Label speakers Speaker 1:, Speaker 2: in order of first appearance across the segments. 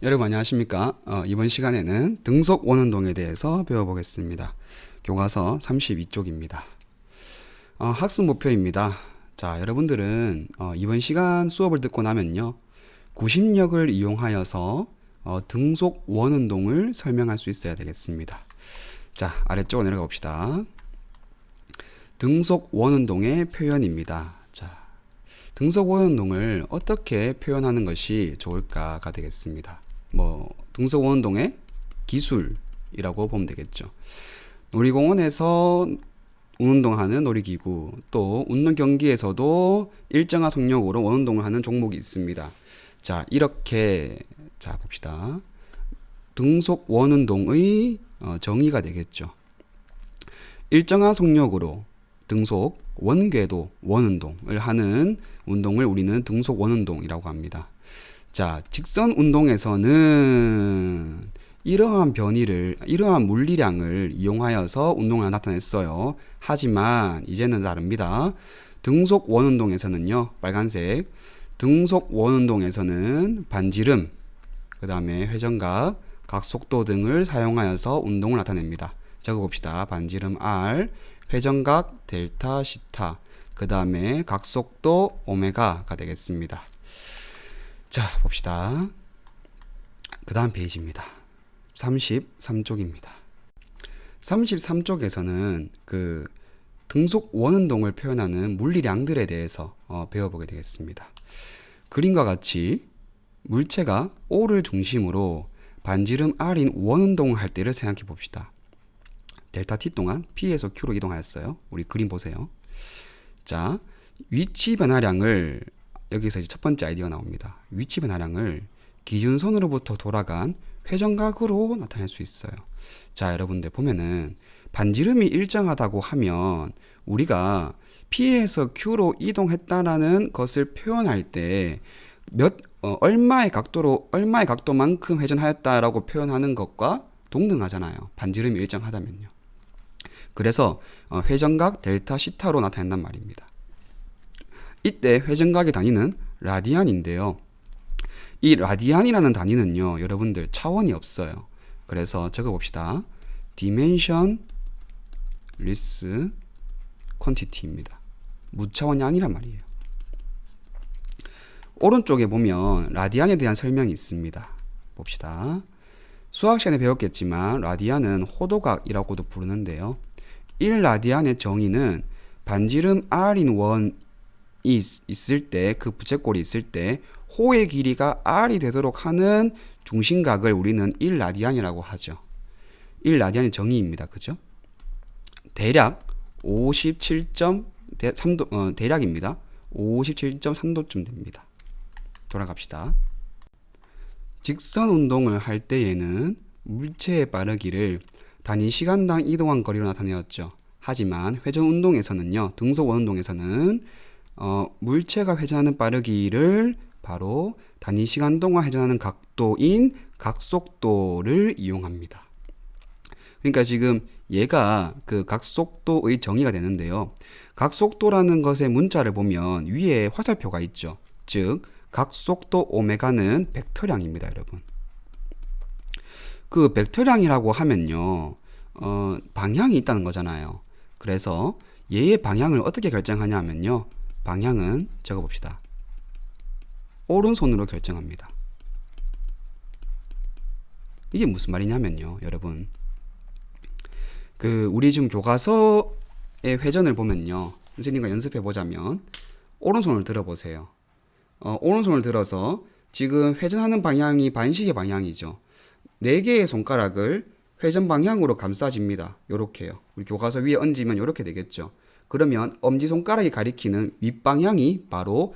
Speaker 1: 여러분 안녕하십니까? 이번 시간에는 등속 원운동에 대해서 배워보겠습니다. 교과서 32쪽입니다. 학습 목표입니다. 자, 여러분들은 이번 시간 수업을 듣고 나면요, 구심력을 이용하여서 등속 원운동을 설명할 수 있어야 되겠습니다. 자, 아래쪽으로 내려가 봅시다. 등속 원운동의 표현입니다. 자, 등속 원운동을 어떻게 표현하는 것이 좋을까가 되겠습니다. 등속 원운동의 기술이라고 보면 되겠죠. 놀이공원에서 운동하는 놀이기구, 또 운동 경기에서도 일정한 속력으로 원운동을 하는 종목이 있습니다. 자, 이렇게 봅시다. 등속 원운동의 정의가 되겠죠. 일정한 속력으로 등속 원궤도 원운동을 하는 운동을 우리는 등속 원운동이라고 합니다. 자, 직선 운동에서는 이러한 물리량을 이용하여서 운동을 나타냈어요. 하지만 이제는 다릅니다. 등속 원운동에서는요, 빨간색, 등속 원운동에서는 반지름, 그 다음에 회전각, 각속도 등을 사용하여서 운동을 나타냅니다. 적어봅시다. 반지름 R, 회전각 델타 시타, 그 다음에 각속도 오메가가 되겠습니다. 자, 봅시다. 그 다음 페이지입니다. 33쪽입니다. 33쪽에서는 그 등속 원운동을 표현하는 물리량들에 대해서 배워보게 되겠습니다. 그림과 같이 물체가 O를 중심으로 반지름 R인 원운동을 할 때를 생각해 봅시다. 델타 t 동안 P에서 Q로 이동하였어요. 우리 그림 보세요. 자, 위치 변화량을, 여기서 이제 첫 번째 아이디어가 나옵니다. 위치 변화량을 기준선으로부터 돌아간 회전각으로 나타낼 수 있어요. 자, 여러분들 보면은 반지름이 일정하다고 하면 우리가 P에서 Q로 이동했다라는 것을 표현할 때 얼마의 각도만큼 회전하였다라고 표현하는 것과 동등하잖아요. 반지름이 일정하다면요. 그래서 회전각 델타 시타로 나타낸단 말입니다. 이때 회전각의 단위는 라디안인데요. 이 라디안이라는 단위는요, 여러분들 차원이 없어요. 그래서 적어봅시다. dimensionless quantity입니다. 무차원이 아니란 말이에요. 오른쪽에 보면 라디안에 대한 설명이 있습니다. 봅시다. 수학 시간에 배웠겠지만 라디안은 호도각이라고도 부르는데요. 1라디안의 정의는 반지름 R인 원이 있을 때, 그 부채꼴이 있을 때 호의 길이가 R이 되도록 하는 중심각을 우리는 1라디안이라고 하죠. 1라디안의 정의입니다. 그죠? 대략 57.3도, 대략입니다. 57.3도쯤 됩니다. 돌아갑시다. 직선 운동을 할 때에는 물체의 빠르기를 단위 시간당 이동한 거리로 나타내었죠. 하지만 회전 운동에서는요, 등속 원운동에서는 물체가 회전하는 빠르기를 바로 단위 시간 동안 회전하는 각도인 각속도를 이용합니다. 그러니까 지금 얘가 그 각속도의 정의가 되는데요. 각속도라는 것의 문자를 보면 위에 화살표가 있죠. 즉 각속도 오메가는 벡터량입니다, 여러분. 그 벡터량이라고 하면요, 방향이 있다는 거잖아요. 그래서 얘의 방향을 어떻게 결정하냐 하면요, 방향은 적어봅시다. 오른손으로 결정합니다. 이게 무슨 말이냐면요, 여러분. 우리 지금 교과서의 회전을 보면요, 선생님과 연습해 보자면 오른손을 들어보세요. 오른손을 들어서 지금 회전하는 방향이 반시계 방향이죠. 4개의 손가락을 회전 방향으로 감싸집니다. 요렇게요. 우리 교과서 위에 얹으면 요렇게 되겠죠. 그러면 엄지손가락이 가리키는 윗방향이 바로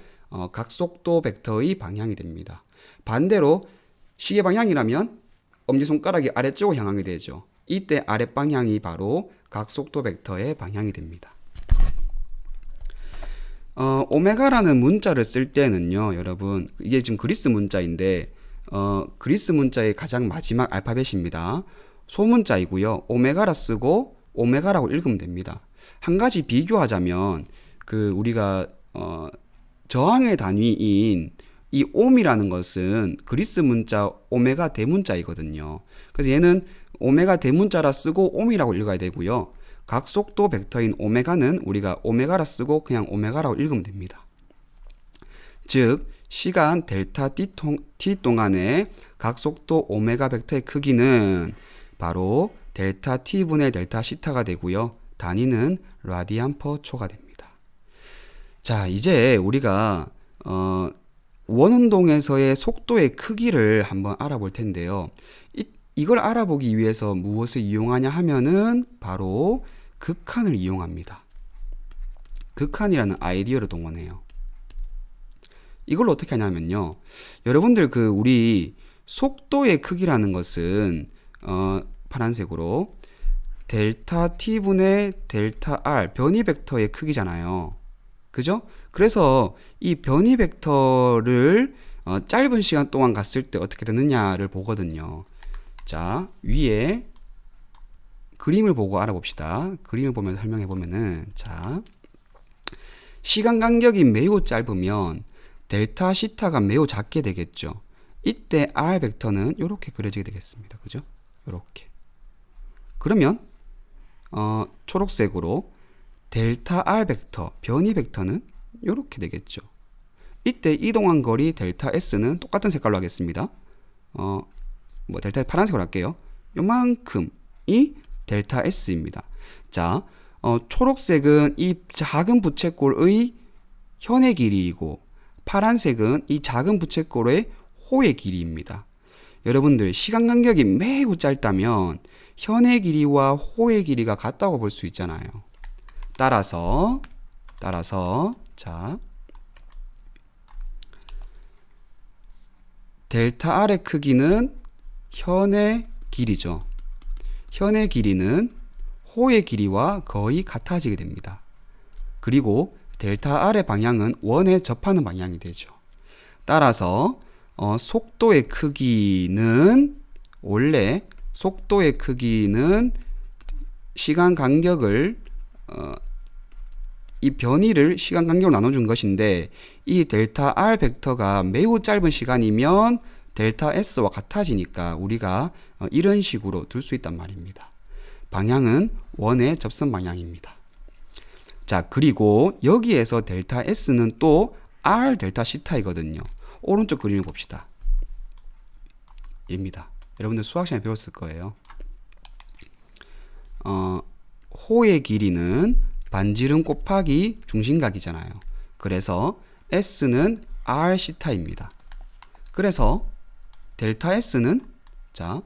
Speaker 1: 각속도 벡터의 방향이 됩니다. 반대로 시계 방향이라면 엄지손가락이 아래쪽으로 향하게 되죠. 이때 아랫방향이 바로 각속도 벡터의 방향이 됩니다. 오메가라는 문자를 쓸 때는요, 여러분, 이게 지금 그리스 문자인데 그리스 문자의 가장 마지막 알파벳입니다. 소문자이고요. 오메가라 쓰고 오메가라고 읽으면 됩니다. 한 가지 비교하자면 우리가 저항의 단위인 이 옴이라는 것은 그리스 문자 오메가 대문자이거든요. 그래서 얘는 오메가 대문자라 쓰고 옴이라고 읽어야 되고요. 각속도 벡터인 오메가는 우리가 오메가라 쓰고 그냥 오메가라고 읽으면 됩니다. 즉 시간 델타 t 동안의 각속도 오메가 벡터의 크기는 바로 델타 t분의 델타 시타가 되고요. 단위는 라디안 퍼 초가 됩니다. 자, 이제 우리가 원운동에서의 속도의 크기를 한번 알아볼 텐데요. 이걸 알아보기 위해서 무엇을 이용하냐 하면은 바로 극한을 이용합니다. 극한이라는 아이디어를 동원해요. 이걸 어떻게 하냐면요. 여러분들 우리 속도의 크기라는 것은 파란색으로 델타 t분의 델타 r 변이 벡터의 크기잖아요. 그죠? 그래서 이 변이 벡터를 짧은 시간 동안 갔을 때 어떻게 되느냐를 보거든요. 자, 위에 그림을 보고 알아봅시다. 그림을 보면 설명해 보면은, 자, 시간 간격이 매우 짧으면 델타 시타가 매우 작게 되겠죠. 이때 r 벡터는 이렇게 그려지게 되겠습니다. 그죠? 이렇게. 그러면 초록색으로 델타 r 벡터, 변이 벡터는 이렇게 되겠죠. 이때 이동한 거리 델타 s는 똑같은 색깔로 하겠습니다. 델타 파란색으로 할게요. 요만큼이 델타 s입니다. 자, 초록색은 이 작은 부채꼴의 현의 길이이고 파란색은 이 작은 부채꼴의 호의 길이입니다. 여러분들 시간 간격이 매우 짧다면 현의 길이와 호의 길이가 같다고 볼 수 있잖아요. 따라서 자, 델타 r의 크기는 현의 길이죠. 현의 길이는 호의 길이와 거의 같아지게 됩니다. 그리고 델타 r의 방향은 원에 접하는 방향이 되죠. 따라서 속도의 크기는 원래 속도의 크기는 시간 간격을 이 변이를 시간 간격으로 나눠준 것인데 이 델타 r 벡터가 매우 짧은 시간이면 델타 s와 같아지니까 우리가 이런 식으로 둘 수 있단 말입니다. 방향은 원의 접선 방향입니다. 자, 그리고 여기에서 델타 s는 또 r 델타 시타이거든요. 오른쪽 그림을 봅시다. 입니다. 여러분들 수학 시간에 배웠을 거예요. 호의 길이는 반지름 곱하기 중심각이잖아요. 그래서 s는 r 시타입니다. 그래서 델타 s는 자,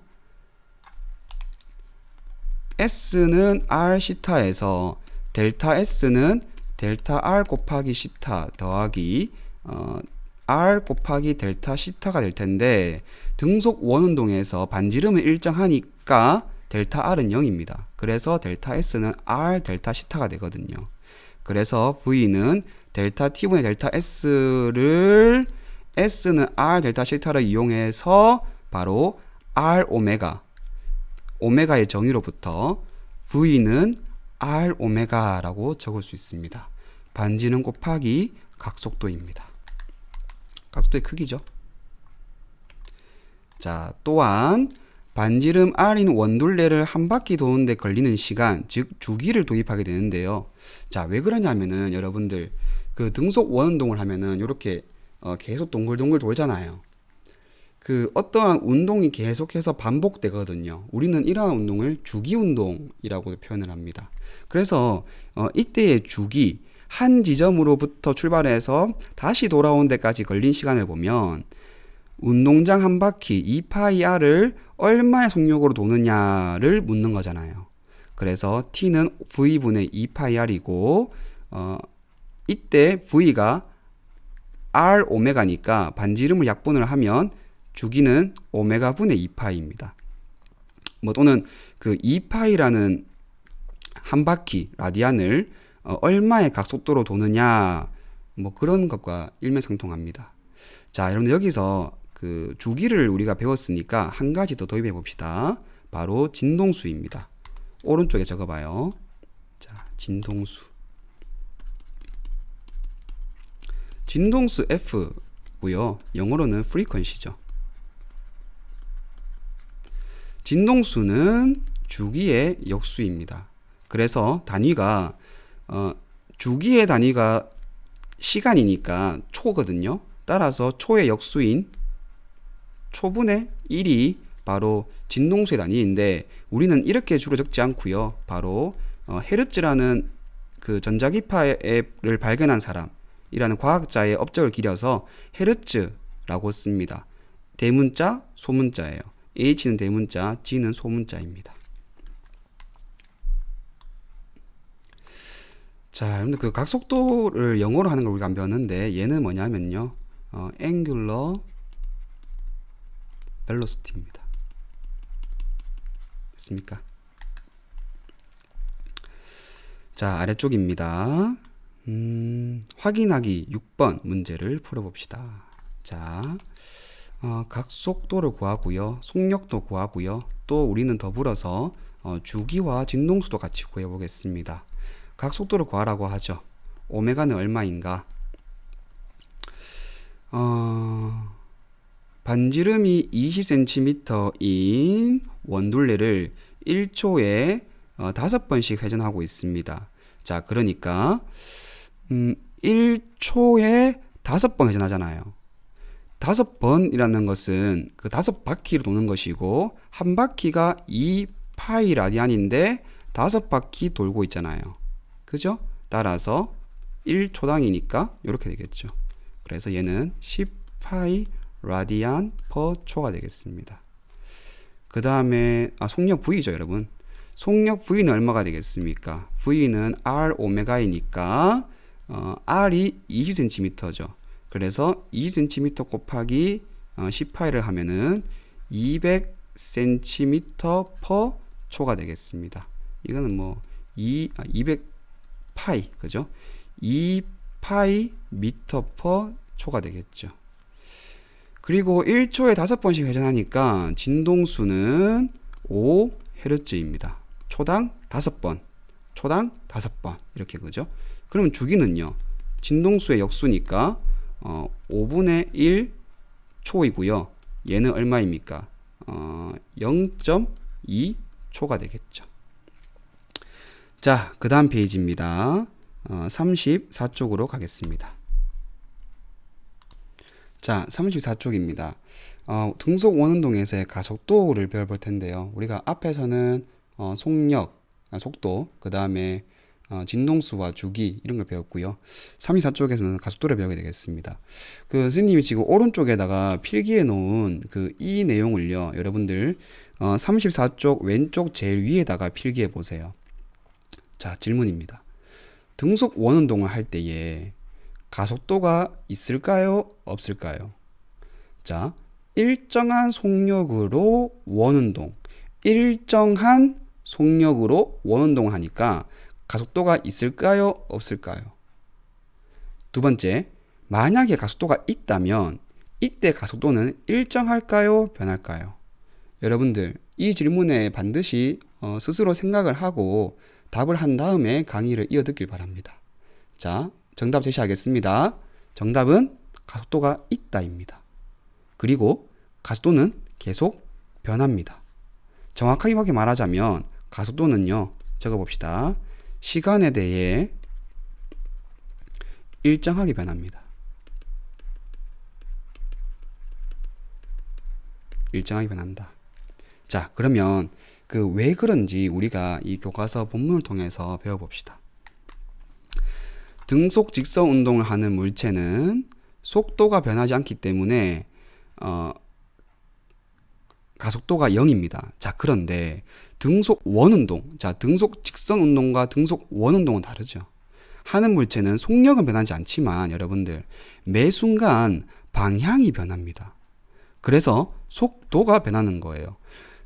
Speaker 1: s는 r 시타에서 델타 s는 델타 r 곱하기 시타 더하기 r 곱하기 델타 시타가 될 텐데 등속 원운동에서 반지름을 일정하니까 델타 r은 0입니다. 그래서 델타 s는 r 델타 시타가 되거든요. 그래서 v는 델타 t분의 델타 s를 s는 r 델타 시타를 이용해서 바로 r 오메가 오메가의 정의로부터 v는 r 오메가라고 적을 수 있습니다. 반지름 곱하기 각속도입니다. 각속도의 크기죠. 자, 또한 반지름 r인 원둘레를 한 바퀴 도는데 걸리는 시간, 즉 주기를 도입하게 되는데요. 자, 왜 그러냐면은 여러분들 등속 원운동을 하면은 이렇게 계속 동글동글 돌잖아요. 어떠한 운동이 계속해서 반복되거든요. 우리는 이러한 운동을 주기 운동이라고 표현을 합니다. 그래서 이때의 주기, 한 지점으로부터 출발해서 다시 돌아온 데까지 걸린 시간을 보면 운동장 한 바퀴 2파이r을 얼마의 속력으로 도느냐를 묻는 거잖아요. 그래서 t는 v분의 2파이r이고 이때 v가 r 오메가니까 반지름을 약분을 하면 주기는 오메가 분의 2파이입니다. 또는 2파이라는 한 바퀴 라디안을 얼마의 각속도로 도느냐 그런 것과 일맥상통합니다. 자, 여러분 여기서 주기를 우리가 배웠으니까 한 가지 더 도입해 봅시다. 바로 진동수입니다. 오른쪽에 적어봐요. 자, 진동수. 진동수 F 속도고요. 영어로는 frequency죠. 진동수는 주기의 역수입니다. 그래서 단위가 주기의 단위가 시간이니까 초거든요. 따라서 초의 역수인 초분의 1이 바로 진동수의 단위인데 우리는 이렇게 주로 적지 않고요. 바로 헤르츠라는 그 전자기파를 발견한 사람이라는 과학자의 업적을 기려서 헤르츠라고 씁니다. 대문자, 소문자예요. H는 대문자, G는 소문자입니다. 자, 여러분들 그 각속도를 영어로 하는 걸 우리가 안 배웠는데 얘는 뭐냐면요. angular velocity입니다. 됐습니까? 자, 아래쪽입니다. 확인하기 6번 문제를 풀어봅시다. 자, 각속도를 구하고요. 속력도 구하고요. 또 우리는 더불어서 주기와 진동수도 같이 구해보겠습니다. 각속도를 구하라고 하죠. 오메가는 얼마인가? 반지름이 20cm인 원둘레를 1초에 5번씩 회전하고 있습니다. 자, 그러니까 1초에 5번 회전하잖아요. 5번이라는 것은 그 5바퀴로 도는 것이고 한 바퀴가 2파이 라디안인데 5바퀴 돌고 있잖아요. 그죠? 따라서 1초당이니까 이렇게 되겠죠. 그래서 얘는 10파이 라디안 퍼 초가 되겠습니다. 그 다음에 속력 V죠, 여러분. 속력 V는 얼마가 되겠습니까? V는 R 오메가이니까 R이 20cm죠. 그래서 20cm 곱하기 10파이를 하면은 200cm 퍼 초가 되겠습니다. 이거는 뭐 200파이, 그죠? 2파이 미터 퍼 초가 되겠죠. 그리고 1초에 5번씩 회전하니까 진동수는 5Hz입니다. 초당 5번, 초당 5번 이렇게, 그죠? 그럼 주기는요, 진동수의 역수니까 5분의 1 초이고요. 얘는 얼마입니까? 0.2 초가 되겠죠. 자, 그 다음 페이지입니다. 34쪽으로 가겠습니다. 자, 34쪽입니다. 등속 원운동에서의 가속도를 배워볼 텐데요. 우리가 앞에서는 속력, 속도, 그 다음에 진동수와 주기 이런 걸 배웠고요. 34쪽에서는 가속도를 배우게 되겠습니다. 그 선생님이 지금 오른쪽에다가 필기해 놓은 이 내용을요, 여러분들 34쪽 왼쪽 제일 위에다가 필기해 보세요. 자, 질문입니다. 등속 원운동을 할 때에 가속도가 있을까요? 없을까요? 자, 일정한 속력으로 원운동, 일정한 속력으로 원운동을 하니까 가속도가 있을까요? 없을까요? 두 번째, 만약에 가속도가 있다면 이때 가속도는 일정할까요? 변할까요? 여러분들, 이 질문에 반드시 스스로 생각을 하고 답을 한 다음에 강의를 이어듣길 바랍니다. 자, 정답 제시하겠습니다. 정답은 가속도가 있다입니다. 그리고 가속도는 계속 변합니다. 정확하게 말하자면 가속도는요, 적어봅시다. 시간에 대해 일정하게 변합니다. 일정하게 변한다. 자, 그러면 왜 그런지 우리가 이 교과서 본문을 통해서 배워봅시다. 등속 직선 운동을 하는 물체는 속도가 변하지 않기 때문에 가속도가 0입니다. 자, 그런데 등속 원운동, 자, 등속 직선 운동과 등속 원운동은 다르죠. 하는 물체는 속력은 변하지 않지만 여러분들 매 순간 방향이 변합니다. 그래서 속도가 변하는 거예요.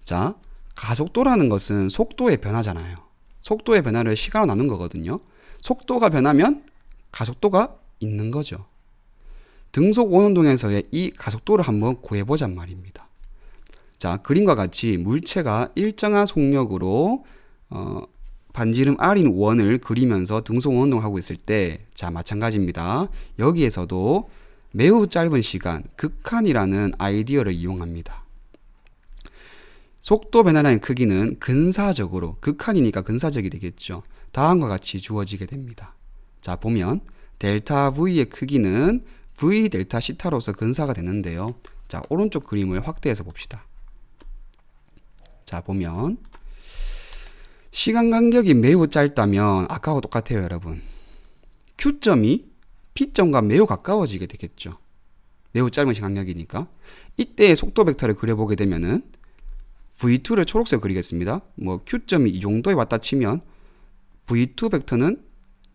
Speaker 1: 자, 가속도라는 것은 속도의 변화잖아요. 속도의 변화를 시간으로 나눈 거거든요. 속도가 변하면 가속도가 있는 거죠. 등속 원운동에서의 이 가속도를 한번 구해보잔 말입니다. 자, 그림과 같이 물체가 일정한 속력으로 반지름 R인 원을 그리면서 등속 원운동을 하고 있을 때, 자, 마찬가지입니다. 여기에서도 매우 짧은 시간, 극한이라는 아이디어를 이용합니다. 속도 변화량의 크기는 근사적으로, 극한이니까 근사적이 되겠죠. 다음과 같이 주어지게 됩니다. 자, 보면 델타 V의 크기는 V 델타 시타로서 근사가 되는데요. 자, 오른쪽 그림을 확대해서 봅시다. 자, 보면 시간 간격이 매우 짧다면 아까와 똑같아요, 여러분. Q점이 P점과 매우 가까워지게 되겠죠. 매우 짧은 시간 간격이니까. 이때 속도 벡터를 그려보게 되면은 V2를 초록색으로 그리겠습니다. 뭐 Q점이 이 정도에 왔다 치면 V2 벡터는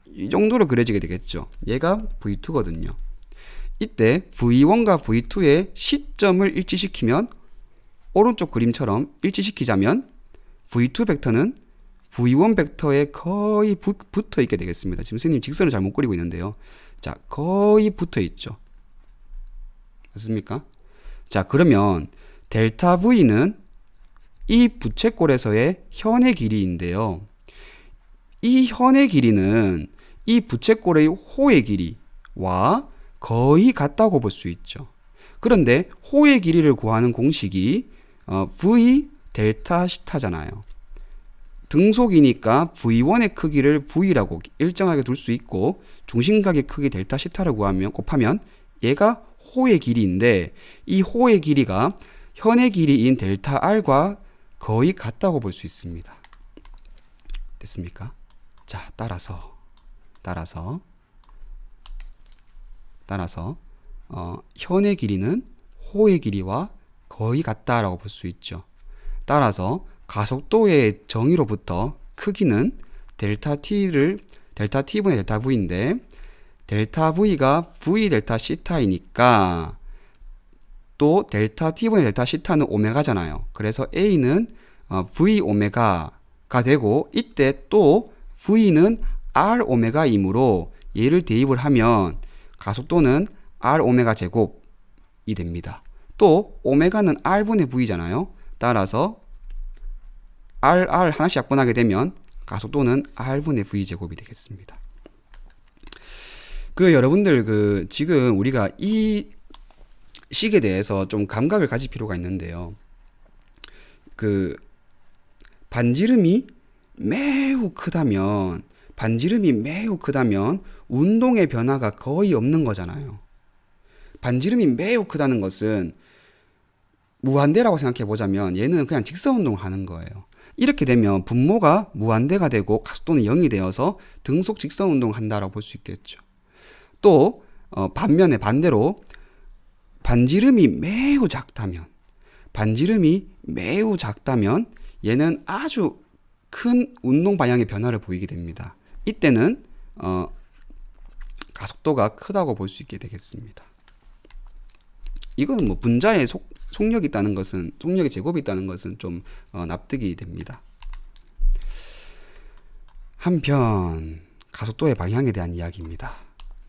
Speaker 1: 이 정도로 그려지게 되겠죠. 얘가 V2거든요. 이때 V1과 V2의 시점을 일치시키면, 오른쪽 그림처럼 일치시키자면 V2 벡터는 V1 벡터에 거의 붙어 있게 되겠습니다. 지금 선생님 직선을 잘 못 그리고 있는데요. 자, 거의 붙어 있죠. 맞습니까? 자, 그러면 델타 V는 이 부채꼴에서의 현의 길이인데요. 이 현의 길이는 이 부채꼴의 호의 길이와 거의 같다고 볼 수 있죠. 그런데 호의 길이를 구하는 공식이 V 델타 시타잖아요. 등속이니까 V1의 크기를 V라고 일정하게 둘 수 있고, 중심각의 크기 델타 시타를 곱하면 얘가 호의 길이인데, 이 호의 길이가 현의 길이인 델타 R과 거의 같다고 볼 수 있습니다. 됐습니까? 자, 따라서 현의 길이는 호의 길이와 거의 같다라고 볼 수 있죠. 따라서 가속도의 정의로부터 크기는 델타 T분의 델타 V인데, 델타 V가 V 델타 시타이니까 또 델타 T분의 델타 시타는 오메가잖아요. 그래서 A는 V 오메가가 되고, 이때 또 V는 R 오메가이므로 얘를 대입을 하면 가속도는 R 오메가 제곱이 됩니다. 또 오메가는 R분의 V잖아요. 따라서 R 하나씩 약분하게 되면 가속도는 R분의 V 제곱이 되겠습니다. 여러분들 지금 우리가 이 식에 대해서 좀 감각을 가질 필요가 있는데요. 반지름이 매우 크다면 운동의 변화가 거의 없는 거잖아요. 반지름이 매우 크다는 것은 무한대라고 생각해 보자면 얘는 그냥 직선 운동을 하는 거예요. 이렇게 되면 분모가 무한대가 되고 가속도는 0이 되어서 등속 직선 운동을 한다라고 볼 수 있겠죠. 또 반대로 반지름이 매우 작다면 얘는 아주 큰 운동 방향의 변화를 보이게 됩니다. 이때는 가속도가 크다고 볼 수 있게 되겠습니다. 이거는 뭐 분자의 속력이 있다는 것은, 속력의 제곱이 있다는 것은 좀 납득이 됩니다. 한편 가속도의 방향에 대한 이야기입니다.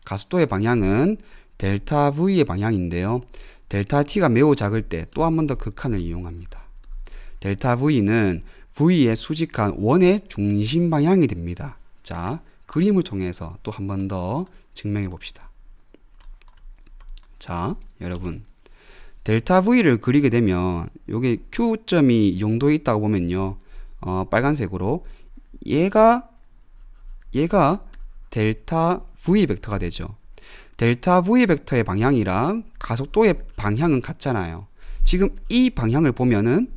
Speaker 1: 가속도의 방향은 델타 V의 방향인데요. 델타 T가 매우 작을 때 또 한 번 더 극한을 이용합니다. 델타 V는 V의 수직한 원의 중심 방향이 됩니다. 자, 그림을 통해서 또 한 번 더 증명해 봅시다. 자, 여러분, 델타 V를 그리게 되면 여기 Q점이 이 정도에 있다고 보면요, 빨간색으로 얘가 델타 V 벡터가 되죠. 델타 V 벡터의 방향이랑 가속도의 방향은 같잖아요. 지금 이 방향을 보면은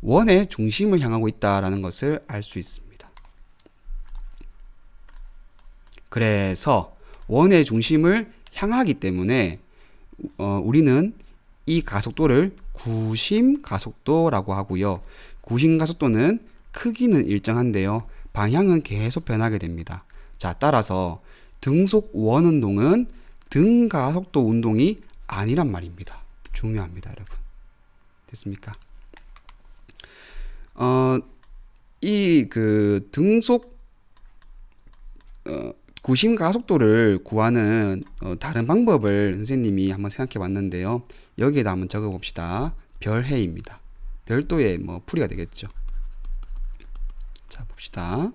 Speaker 1: 원의 중심을 향하고 있다라는 것을 알 수 있습니다. 그래서 원의 중심을 향하기 때문에 우리는 이 가속도를 구심 가속도라고 하고요. 구심 가속도는 크기는 일정한데요, 방향은 계속 변하게 됩니다. 자, 따라서 등속 원 운동은 등가속도 운동이 아니란 말입니다. 중요합니다, 여러분. 됐습니까? 등속 구심 가속도를 구하는 다른 방법을 선생님이 한번 생각해 봤는데요. 여기에다 한번 적어 봅시다. 별해입니다. 별도의 풀이가 되겠죠. 자, 봅시다.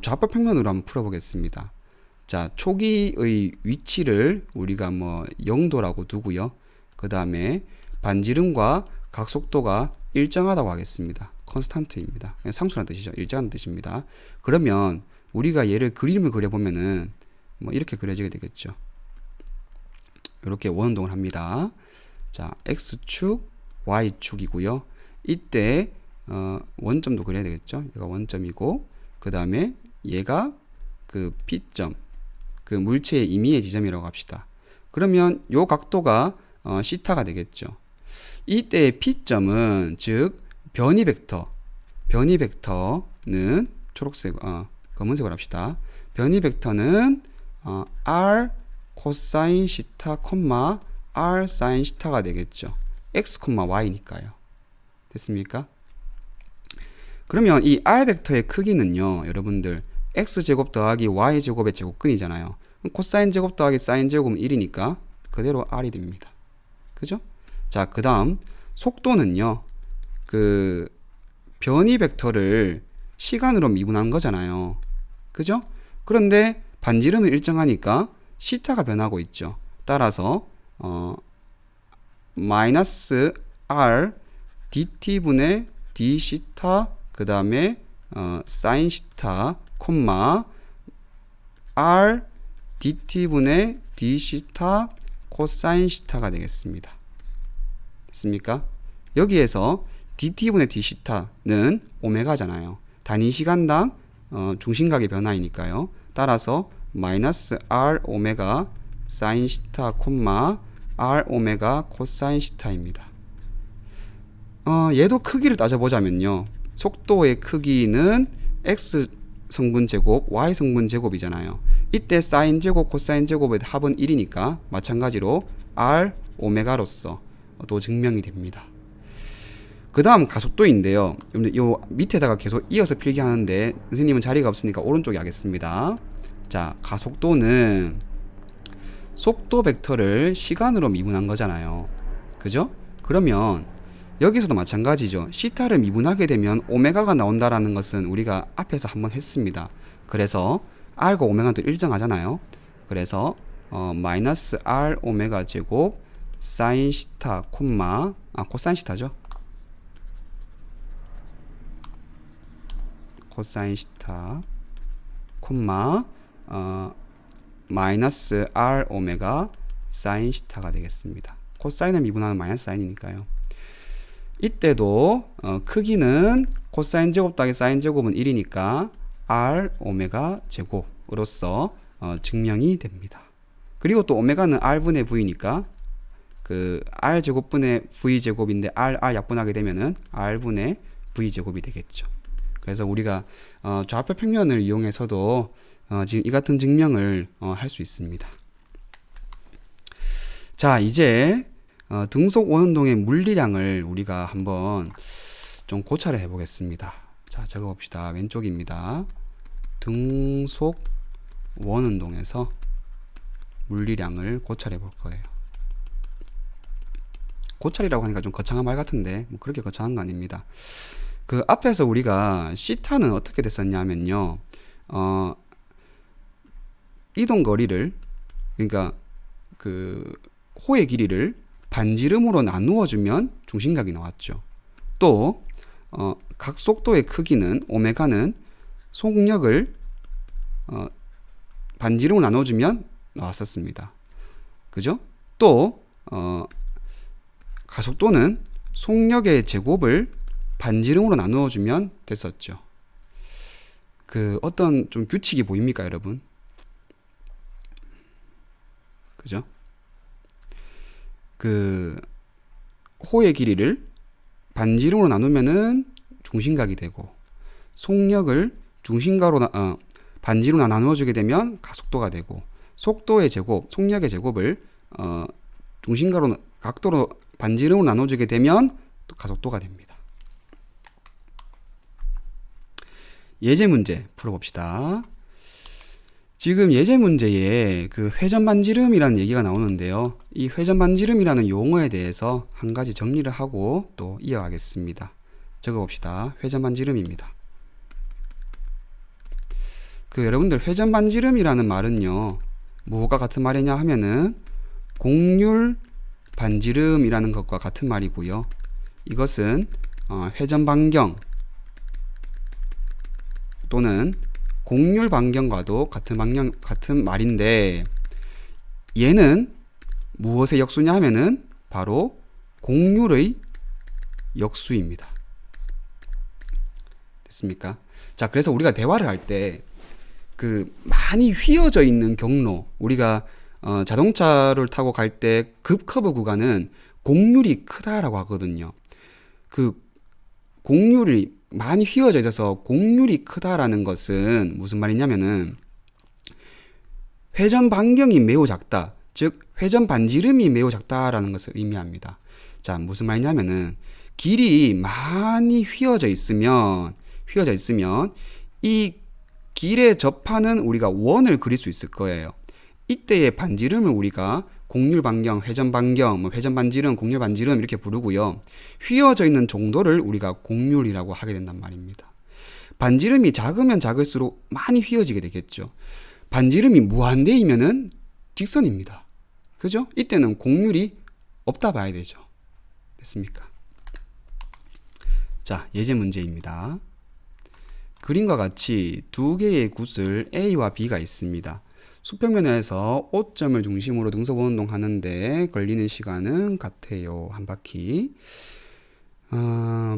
Speaker 1: 좌표 평면으로 한번 풀어 보겠습니다. 자, 초기의 위치를 우리가 뭐 0도라고 두고요. 그 다음에 반지름과 각속도가 일정하다고 하겠습니다. 컨스탄트입니다. 상수라는 뜻이죠. 일정한 뜻입니다. 그러면 우리가 얘를 그림을 그려보면은 뭐 이렇게 그려지게 되겠죠. 이렇게 원운동을 합니다. 자, X축, Y축이고요. 이때 원점도 그려야 되겠죠. 얘가 원점이고, 그 다음에 얘가 그 P점, 그 물체의 임의의 지점이라고 합시다. 그러면 요 각도가 시타가 되겠죠. 이때의 P점은 즉 변이 벡터는 초록색, 검은색으로 합시다. 변이 벡터는 R 코사인 시타, R 사인 시타가 되겠죠. X, Y니까요. 됐습니까? 그러면 이 R 벡터의 크기는요, 여러분들 X제곱 더하기 Y제곱의 제곱근이잖아요. 코사인 제곱 더하기 사인 제곱은 1이니까 그대로 R이 됩니다. 그죠? 자, 그 다음 속도는요, 그 변이 벡터를 시간으로 미분한 거잖아요. 그죠? 그런데 반지름은 일정하니까 시타가 변하고 있죠. 따라서 마이너스 R dt분의 d 시타, 그 다음에 사인 시타, R dt분의 d 시타 코사인 시타가 되겠습니다. 됐습니까? 여기에서 dt분의 d 시타는 오메가잖아요. 단위 시간당 중심각의 변화이니까요. 따라서 마이너스 R 오메가 사인 시타, R 오메가 코사인 시타입니다. 얘도 크기를 따져보자면요. 속도의 크기는 X 성분 제곱, Y 성분 제곱이잖아요. 이때 사인 제곱, 코사인 제곱의 합은 1이니까 마찬가지로 R 오메가로서 또 증명이 됩니다. 그 다음 가속도인데요. 요 밑에다가 계속 이어서 필기하는데 선생님은 자리가 없으니까 오른쪽에 하겠습니다. 자, 가속도는 속도 벡터를 시간으로 미분한 거잖아요. 그죠? 그러면 여기서도 마찬가지죠. 시타를 미분하게 되면 오메가가 나온다라는 것은 우리가 앞에서 한번 했습니다. 그래서 R과 오메가도 일정하잖아요. 그래서 마이너스 R 오메가 제곱 사인 시타, 코사인 시타죠. 코사인 시타, 마이너스 R 오메가 사인 시타가 되겠습니다. 코사인을 미분하면 마이너스 사인이니까요. 이때도 크기는 코사인 제곱 더하기 사인 제곱은 1이니까 R 오메가 제곱으로서 증명이 됩니다. 그리고 또 오메가는 R분의 V니까 그 R 제곱분의 V 제곱인데 R 약분하게 되면은 R분의 V 제곱이 되겠죠. 그래서 우리가 좌표 평면을 이용해서도 지금 이 같은 증명을 할 수 있습니다. 자, 이제 등속 원운동의 물리량을 우리가 한번 좀 고찰을 해 보겠습니다. 자, 적어 봅시다. 왼쪽입니다. 등속 원운동에서 물리량을 고찰해 볼 거예요. 고찰이라고 하니까 좀 거창한 말 같은데 뭐 그렇게 거창한 거 아닙니다. 그 앞에서 우리가 시타는 어떻게 됐었냐면요. 이동 거리를, 그러니까 그 호의 길이를 반지름으로 나누어 주면 중심각이 나왔죠. 또 각속도의 크기는 오메가는 속력을 반지름으로 나누어 주면 나왔었습니다. 그죠? 또 가속도는 속력의 제곱을 반지름으로 나누어 주면 됐었죠. 그 어떤 좀 규칙이 보입니까, 여러분? 그죠? 그 호의 길이를 반지름으로 나누면은 중심각이 되고, 속력을 반지름으로 나누어 주게 되면 가속도가 되고, 속도의 제곱, 속력의 제곱을 각도로 반지름으로 나누어 주게 되면 또 가속도가 됩니다. 예제 문제 풀어봅시다. 지금 예제 문제에 그 회전 반지름이라는 얘기가 나오는데요. 이 회전 반지름이라는 용어에 대해서 한 가지 정리를 하고 또 이어가겠습니다. 적어봅시다. 회전 반지름입니다. 여러분들 회전 반지름이라는 말은요, 무엇과 같은 말이냐 하면은 곡률 반지름이라는 것과 같은 말이고요. 이것은 회전 반경 또는 곡률 반경과도 같은 말인데, 얘는 무엇의 역수냐 하면은 바로 곡률의 역수입니다. 됐습니까? 자, 그래서 우리가 대화를 할 때 많이 휘어져 있는 경로, 우리가 자동차를 타고 갈 때 급커브 구간은 곡률이 크다라고 하거든요. 곡률이 많이 휘어져 있어서 곡률이 크다라는 것은 무슨 말이냐면은 회전 반경이 매우 작다, 즉 회전 반지름이 매우 작다라는 것을 의미합니다. 자, 무슨 말이냐면은 길이 많이 휘어져 있으면 이 길에 접하는 우리가 원을 그릴 수 있을 거예요. 이때의 반지름을 우리가 곡률 반경, 회전 반경, 회전 반지름, 곡률 반지름 이렇게 부르고요. 휘어져 있는 정도를 우리가 곡률이라고 하게 된단 말입니다. 반지름이 작으면 작을수록 많이 휘어지게 되겠죠. 반지름이 무한대이면은 직선입니다. 그죠? 이때는 곡률이 없다 봐야 되죠. 됐습니까? 자, 예제 문제입니다. 그림과 같이 두 개의 굿을 A와 B가 있습니다. 수평면에서 O점을 중심으로 등속 원운동 하는데 걸리는 시간은 같아요. 한 바퀴.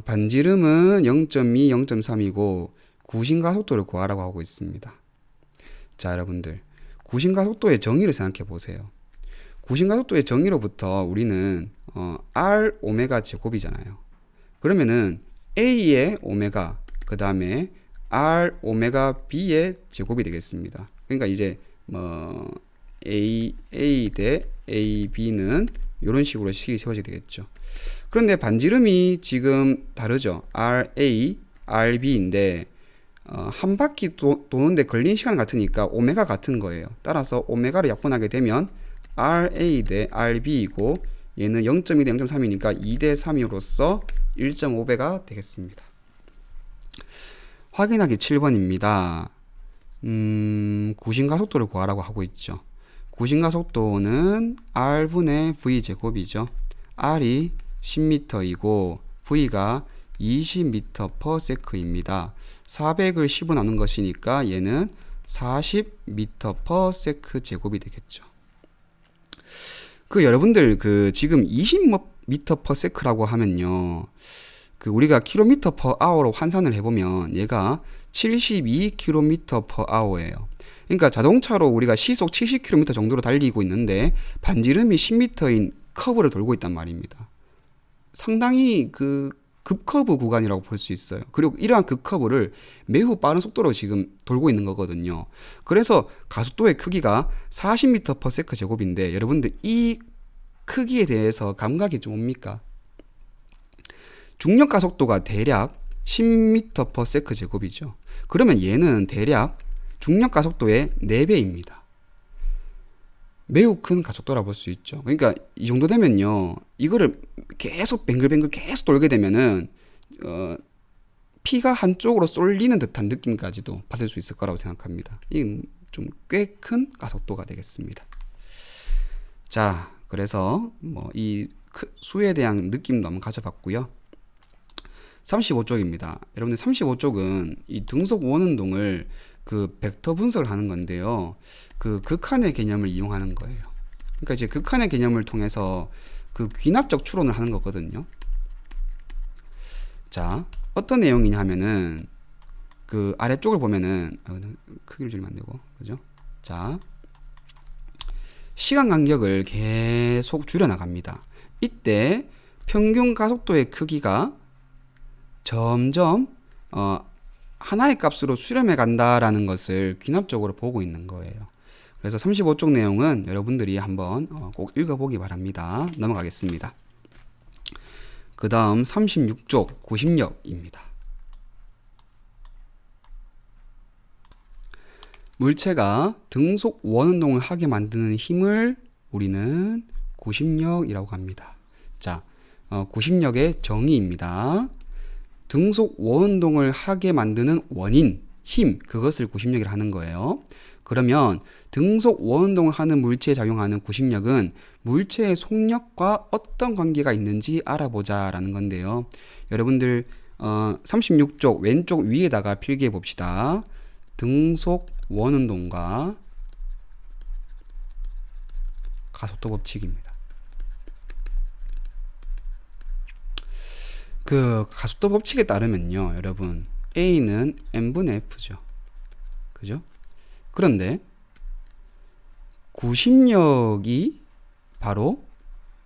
Speaker 1: 반지름은 0.2, 0.3이고 구심가속도를 구하라고 하고 있습니다. 자, 여러분들, 구심가속도의 정의를 생각해 보세요. 구심가속도의 정의로부터 우리는 R 오메가 제곱이잖아요. 그러면은 A의 오메가, 그 다음에 R 오메가 B의 제곱이 되겠습니다. 그러니까 이제 A 대 AB는 이런 식으로 식이 세워지게 되겠죠. 그런데 반지름이 지금 다르죠. RA, RB인데 한 바퀴 도는데 걸린 시간 같으니까 오메가 같은 거예요. 따라서 오메가를 약분하게 되면 RA 대 RB이고 얘는 0.2 대 0.3이니까 2 대 3이로써 1.5배가 되겠습니다. 확인하기 7번입니다. 구심가속도를 구하라고 하고 있죠. 구심가속도는 R분의 V제곱이죠. R이 10m이고 V가 20m/s입니다. 400을 10으로 나눈 것이니까 얘는 40m/s 제곱이 되겠죠. 여러분들 지금 20m/s라고 하면요, 우리가 km/h로 환산을 해보면 얘가 72km/h예요. 그러니까 자동차로 우리가 시속 70km 정도로 달리고 있는데 반지름이 10m인 커브를 돌고 있단 말입니다. 상당히 급커브 구간이라고 볼 수 있어요. 그리고 이러한 급커브를 매우 빠른 속도로 지금 돌고 있는 거거든요. 그래서 가속도의 크기가 40m/s 제곱인데 여러분들 이 크기에 대해서 감각이 좀 옵니까? 중력 가속도가 대략 10m/s 제곱이죠. 그러면 얘는 대략 중력 가속도의 4배입니다. 매우 큰 가속도라고 볼 수 있죠. 그러니까 이 정도 되면요, 이거를 계속 뱅글뱅글 계속 돌게 되면은 피가 한쪽으로 쏠리는 듯한 느낌까지도 받을 수 있을 거라고 생각합니다. 이 좀 꽤 큰 가속도가 되겠습니다. 자, 그래서 이 수에 대한 느낌도 한번 가져봤고요. 35쪽입니다. 여러분들 35쪽은 이 등속 원운동을 벡터 분석을 하는 건데요. 극한의 개념을 이용하는 거예요. 그러니까 이제 극한의 개념을 통해서 귀납적 추론을 하는 거거든요. 자, 어떤 내용이냐 하면은 아래쪽을 보면은 크기를 줄이면 안 되고, 그죠? 자, 시간 간격을 계속 줄여 나갑니다. 이때 평균 가속도의 크기가 점점 하나의 값으로 수렴해 간다라는 것을 귀납적으로 보고 있는 거예요. 그래서 35쪽 내용은 여러분들이 한번 꼭 읽어보기 바랍니다. 넘어가겠습니다. 그 다음 36쪽 구심력입니다. 물체가 등속 원운동을 하게 만드는 힘을 우리는 구심력이라고 합니다. 자, 구심력의 정의입니다. 등속 원운동을 하게 만드는 원인, 힘, 그것을 구심력이라 하는 거예요. 그러면 등속 원운동을 하는 물체에 작용하는 구심력은 물체의 속력과 어떤 관계가 있는지 알아보자 라는 건데요. 여러분들 36쪽 왼쪽 위에다가 필기해 봅시다. 등속 원운동과 가속도 법칙입니다. 그 가속도 법칙에 따르면요, 여러분 A는 n분의 F죠. 그죠? 그런데 구심력이 바로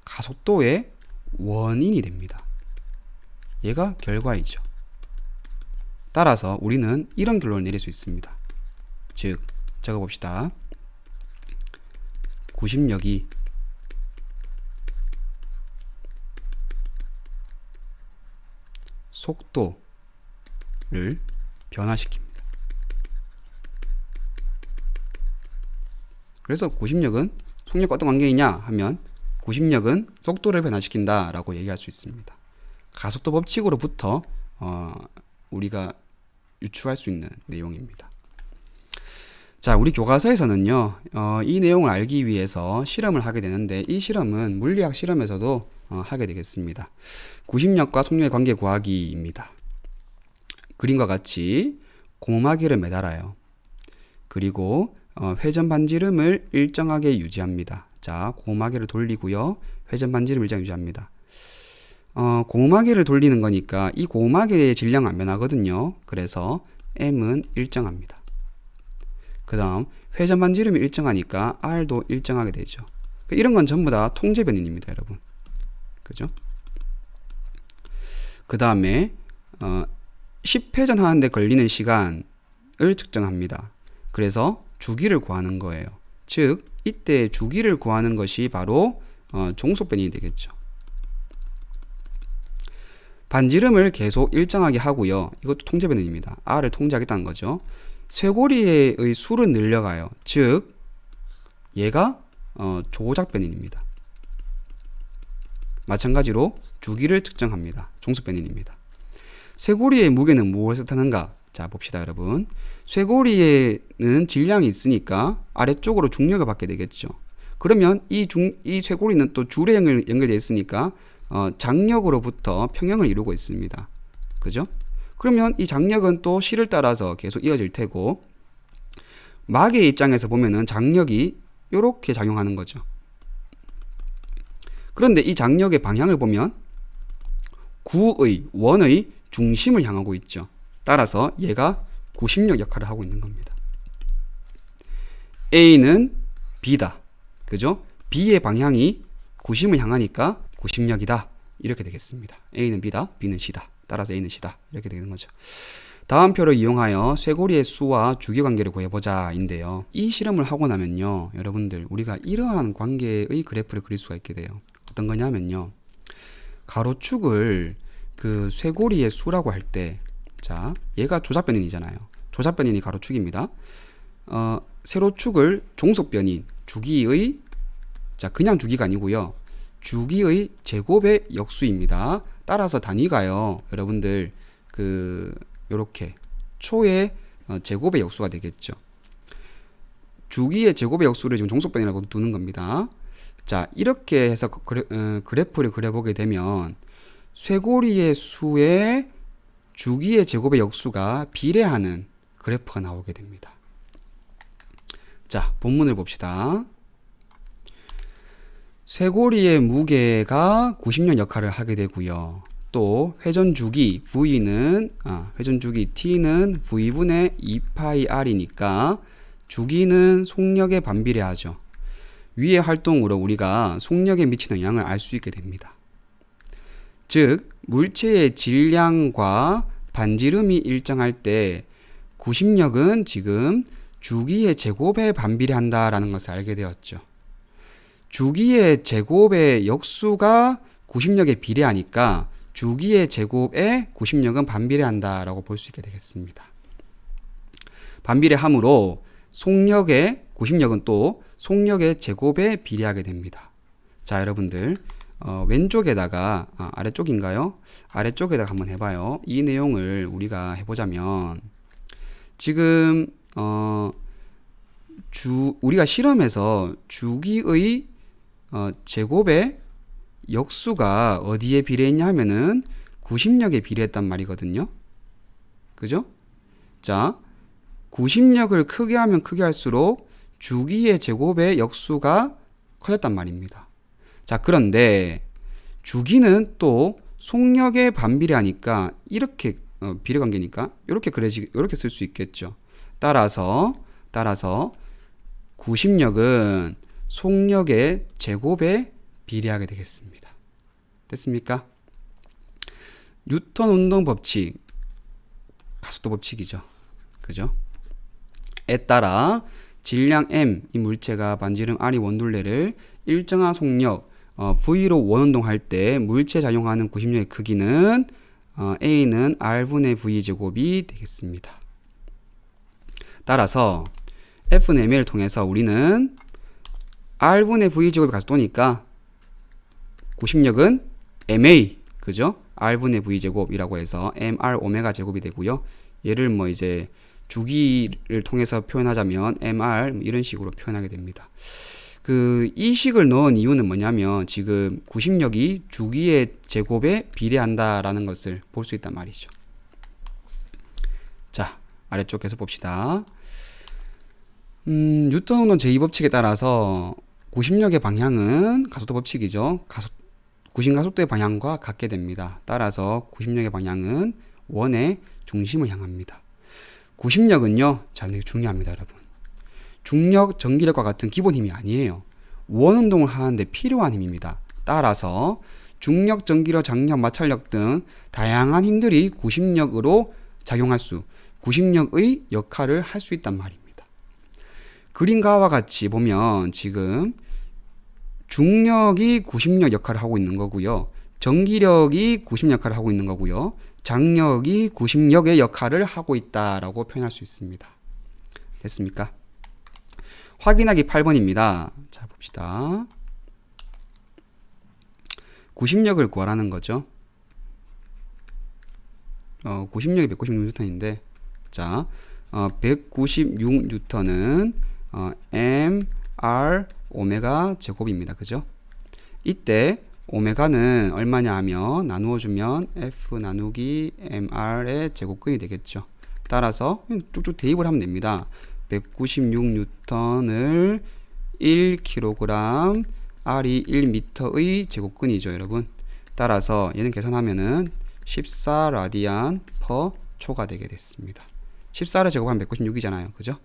Speaker 1: 가속도의 원인이 됩니다. 얘가 결과이죠. 따라서 우리는 이런 결론을 내릴 수 있습니다. 즉, 적어봅시다. 구심력이 속도를 변화시킵니다. 그래서 구심력은 속력과 어떤 관계이냐 하면 구심력은 속도를 변화시킨다 라고 얘기할 수 있습니다. 가속도 법칙으로부터 우리가 유추할 수 있는 내용입니다. 자, 우리 교과서에서는요, 이 내용을 알기 위해서 실험을 하게 되는데 이 실험은 물리학 실험에서도 하게 되겠습니다. 구심력과 속력의 관계 구하기입니다. 그림과 같이 고마기를 매달아요. 그리고 회전 반지름을 일정하게 유지합니다. 자, 고마기를 돌리고요. 회전 반지름을 일정하게 유지합니다. 고마기를 돌리는 거니까 이 고마기의 질량은 안 변하거든요. 그래서 M은 일정합니다. 그 다음 회전 반지름이 일정하니까 R도 일정하게 되죠. 이런 건 전부 다 통제 변인입니다, 여러분. 그죠? 그 다음에 10회전 하는데 걸리는 시간을 측정합니다. 그래서 주기를 구하는 거예요. 즉 이때 주기를 구하는 것이 바로 종속 변인이 되겠죠. 반지름을 계속 일정하게 하고요. 이것도 통제 변인입니다. R을 통제하겠다는 거죠. 쇄골이의 수는 늘려가요. 즉 얘가 조작 변인입니다. 마찬가지로 주기를 측정합니다. 종속 변인입니다. 쇄골이의 무게는 무엇을 뜻하는가? 자, 봅시다, 여러분. 쇄골이에는 질량이 있으니까 아래쪽으로 중력을 받게 되겠죠. 그러면 이 쇄골이는 또 줄에 연결되어 있으니까 장력으로부터 평형을 이루고 있습니다. 그죠? 그러면 이 장력은 또 실을 따라서 계속 이어질 테고, 막의 입장에서 보면은 장력이 이렇게 작용하는 거죠. 그런데 이 장력의 방향을 보면 원의 중심을 향하고 있죠. 따라서 얘가 구심력 역할을 하고 있는 겁니다. A는 B다. 그죠? B의 방향이 구심을 향하니까 구심력이다. 이렇게 되겠습니다. A는 B다, B는 C다. 따라서 A는 C다. 이렇게 되는 거죠. 다음 표를 이용하여 쇄골이의 수와 주기 관계를 구해보자 인데요. 이 실험을 하고 나면요, 여러분들 우리가 이러한 관계의 그래프를 그릴 수가 있게 돼요. 어떤 거냐면요, 가로축을 그 쇄골이의 수라고 할 때, 자, 얘가 조작변인이잖아요. 조작변인이 가로축입니다. 세로축을 종속변인, 주기의, 자, 그냥 주기가 아니고요, 주기의 제곱의 역수입니다. 따라서 단위가요, 여러분들 요렇게 초의 제곱의 역수가 되겠죠. 주기의 제곱의 역수를 지금 종속변이라고 두는 겁니다. 자, 이렇게 해서 그래프를 그려보게 되면 쇄골이의 수에 주기의 제곱의 역수가 비례하는 그래프가 나오게 됩니다. 자, 본문을 봅시다. 쇄골이의 무게가 구심력 역할을 하게 되고요. 또 회전주기 회전주기 T는 V분의 2πr이니까 주기는 속력에 반비례하죠. 위의 활동으로 우리가 속력에 미치는 영향을 알 수 있게 됩니다. 즉 물체의 질량과 반지름이 일정할 때 구심력은 지금 주기의 제곱에 반비례한다라는 것을 알게 되었죠. 주기의 제곱의 역수가 구심력에 비례하니까 주기의 제곱에 구심력은 반비례한다라고 볼 수 있게 되겠습니다. 반비례함으로 구심력은 또 속력의 제곱에 비례하게 됩니다. 자, 여러분들 왼쪽에다가 아래쪽인가요? 아래쪽에다가 한번 해봐요. 이 내용을 우리가 해보자면, 지금 우리가 실험에서 주기의 제곱의 역수가 어디에 비례했냐 하면은 구심력에 비례했단 말이거든요. 그죠? 자, 구심력을 크게 하면 크게 할수록 주기의 제곱의 역수가 커졌단 말입니다. 자, 그런데 주기는 또 속력에 반비례하니까 이렇게 비례관계니까 이렇게 쓸 수 있겠죠. 따라서 구심력은 속력의 제곱에 비례하게 되겠습니다. 됐습니까? 뉴턴 운동 법칙, 가속도 법칙이죠. 그죠? 에 따라 질량 m 이 물체가 반지름 r이 원둘레를 일정한 속력 v로 원운동할 때 물체 작용하는 구심력의 크기는 a는 r분의 v 제곱이 되겠습니다. 따라서 F는 MA를 통해서 우리는 R분의 V 제곱이 가속도니까 구심력은 MA, 그죠? R분의 V 제곱이라고 해서 MR 오메가 제곱이 되고요. 얘를 뭐 이제 주기를 통해서 표현하자면 MR 이런 식으로 표현하게 됩니다. 이 식을 넣은 이유는 뭐냐면 지금 구심력이 주기의 제곱에 비례한다라는 것을 볼 수 있단 말이죠. 자, 아래쪽 계속 봅시다. 뉴턴 운동 제2법칙에 따라서 구심력의 방향은 가속도 법칙이죠. 구심 가속도의 방향과 같게 됩니다. 따라서 구심력의 방향은 원의 중심을 향합니다. 구심력은요, 자, 이게 중요합니다, 여러분. 중력, 전기력과 같은 기본 힘이 아니에요. 원 운동을 하는데 필요한 힘입니다. 따라서 중력, 전기력, 장력, 마찰력 등 다양한 힘들이 구심력으로 구심력의 역할을 할 수 있단 말입니다. 그림과와 같이 보면 지금 중력이 구심력 역할을 하고 있는 거고요. 전기력이 구심력 역할을 하고 있는 거고요. 장력이 구심력의 역할을 하고 있다라고 표현할 수 있습니다. 됐습니까? 확인하기 8번입니다. 자, 봅시다. 구심력을 구하라는 거죠. 구심력이 196N인데, 자, 196N은 mr 오메가 제곱입니다. 그죠? 이때 오메가는 얼마냐 하면 나누어주면 f 나누기 mr의 제곱근이 되겠죠. 따라서 쭉쭉 대입을 하면 됩니다. 196N을 1kg, r이 1m의 제곱근이죠, 여러분. 따라서 얘는 계산하면은 14라디안 per 초가 되게 됐습니다. 14를 제곱하면 196이잖아요. 그죠?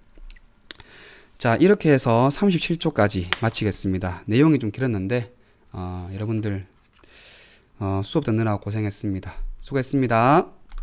Speaker 1: 자, 이렇게 해서 37초까지 마치겠습니다. 내용이 좀 길었는데 여러분들 수업 듣느라고 고생했습니다. 수고했습니다.